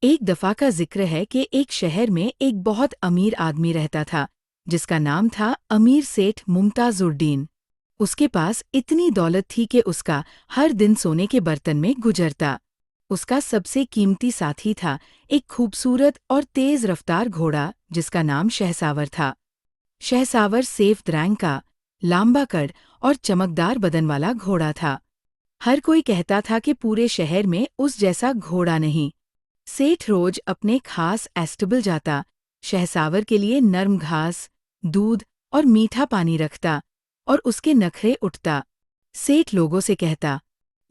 एक दफा का जिक्र है कि एक शहर में एक बहुत अमीर आदमी रहता था, जिसका नाम था अमीर सेठ मुमताजुद्दीन। उसके पास इतनी दौलत थी कि उसका हर दिन सोने के बर्तन में गुजरता। उसका सबसे कीमती साथी था एक खूबसूरत और तेज रफ्तार घोड़ा, जिसका नाम शहसावर था। शहसावर सफ़ेद रंग का, लंबा कद और चमकदार बदन वाला घोड़ा था। हर कोई कहता था कि पूरे शहर में उस जैसा घोड़ा नहीं। सेठ रोज अपने खास एस्टेबल जाता, शहसावर के लिए नर्म घास, दूध और मीठा पानी रखता, और उसके नखरे उठता। सेठ लोगों से कहता,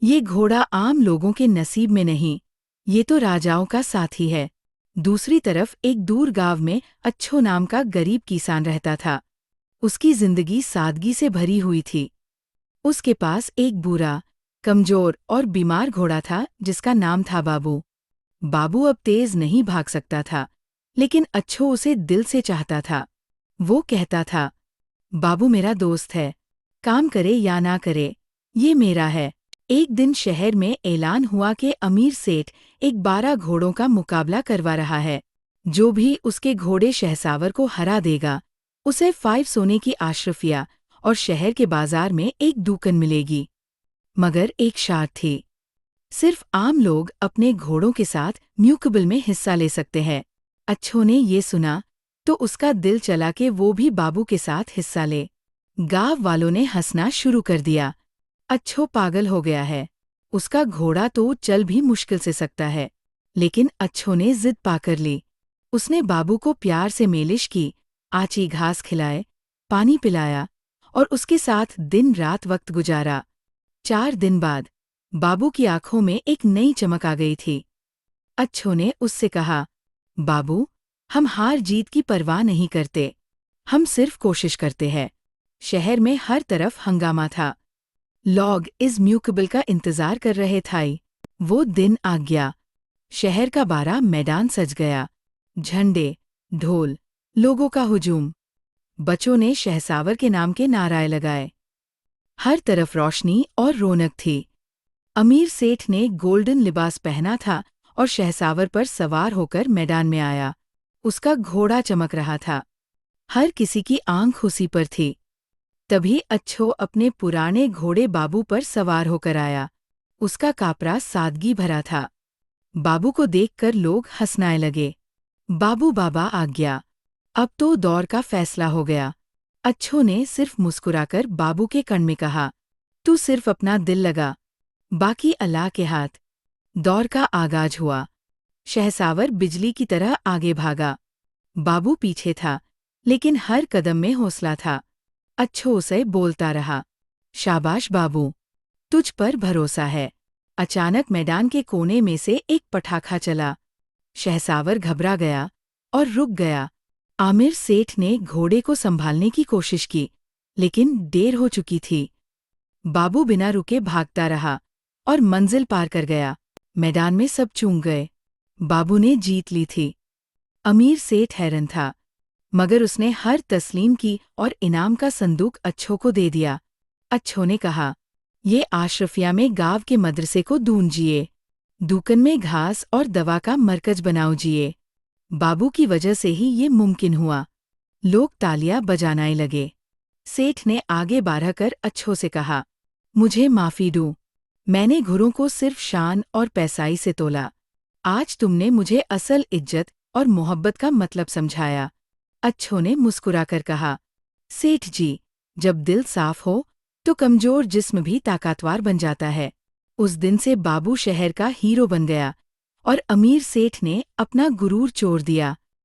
ये घोड़ा आम लोगों के नसीब में नहीं, ये तो राजाओं का साथी है। दूसरी तरफ एक दूर गांव में अच्छो नाम का गरीब किसान रहता था। उसकी जिंदगी सादगी से भरी हुई थी। उसके पास एक बूढ़ा, कमजोर और बीमार घोड़ा था, जिसका नाम था बाबू। बाबू अब तेज नहीं भाग सकता था, लेकिन अच्छो उसे दिल से चाहता था। वो कहता था, बाबू मेरा दोस्त है, काम करे या ना करे, ये मेरा है। एक दिन शहर में ऐलान हुआ कि अमीर सेठ एक 12 घोड़ों का मुकाबला करवा रहा है। जो भी उसके घोड़े शहसावर को हरा देगा, उसे 5 सोने की अशरफिया और शहर के बाजार में एक दुकान मिलेगी। मगर एक शर्त थी, सिर्फ आम लोग अपने घोड़ों के साथ म्यूकबल में हिस्सा ले सकते हैं। अच्छो ने ये सुना तो उसका दिल चला कि वो भी बाबू के साथ हिस्सा ले। गांव वालों ने हंसना शुरू कर दिया। अच्छो पागल हो गया है, उसका घोड़ा तो चल भी मुश्किल से सकता है। लेकिन अच्छो ने जिद पाकर ली। उसने बाबू को प्यार से मेलिश की, आची घास खिलाए, पानी पिलाया और उसके साथ दिन रात वक्त गुजारा। 4 दिन बाद बाबू की आंखों में एक नई चमक आ गई थी। अच्छो ने उससे कहा, बाबू, हम हार जीत की परवाह नहीं करते, हम सिर्फ कोशिश करते हैं। शहर में हर तरफ हंगामा था। लोग इस म्यूकबल का इंतजार कर रहे थे। वो दिन आ गया। शहर का बारा मैदान सज गया। झंडे, ढोल, लोगों का हुजूम। बच्चों ने शहसावर के नाम के नारे लगाए। हर तरफ रोशनी और रौनक थी। अमीर सेठ ने गोल्डन लिबास पहना था और शहसावर पर सवार होकर मैदान में आया। उसका घोड़ा चमक रहा था। हर किसी की आंख उसी पर थी। तभी अच्छो अपने पुराने घोड़े बाबू पर सवार होकर आया। उसका कापरा सादगी भरा था। बाबू को देखकर लोग हंसने लगे। बाबू बाबा आ गया। अब तो दौर का फैसला हो गया। अच्छो ने सिर्फ मुस्कुराकर बाबू के कान में कहा, तू सिर्फ अपना दिल लगा, बाकी अल्लाह के हाथ। दौर का आगाज हुआ। शहसावर बिजली की तरह आगे भागा। बाबू पीछे था, लेकिन हर कदम में हौसला था। अच्छो उसे बोलता रहा, शाबाश बाबू, तुझ पर भरोसा है। अचानक मैदान के कोने में से एक पटाखा चला। शहसावर घबरा गया और रुक गया। आमिर सेठ ने घोड़े को संभालने की कोशिश की, लेकिन देर हो चुकी थी। बाबू बिना रुके भागता रहा और मंजिल पार कर गया। मैदान में सब चूक गए। बाबू ने जीत ली थी। अमीर सेठ हैरान था, मगर उसने हर तस्लीम की और इनाम का संदूक अच्छो को दे दिया। अच्छो ने कहा, ये आशरफिया में गांव के मदरसे को ढूंढिए, दुकान में घास और दवा का मरकज बनाओजिए। बाबू की वजह से ही ये मुमकिन हुआ। लोग तालियां बजाने लगे। सेठ ने आगे बढ़कर अच्छो से कहा, मुझे माफ़ी दो, मैंने घुरों को सिर्फ शान और पैसाई से तोला। आज तुमने मुझे असल इज्जत और मोहब्बत का मतलब समझाया। अच्छो ने मुस्कुराकर कहा, सेठ जी, जब दिल साफ हो तो कमजोर जिस्म भी ताकतवर बन जाता है। उस दिन से बाबू शहर का हीरो बन गया और अमीर सेठ ने अपना गुरूर छोड़ दिया।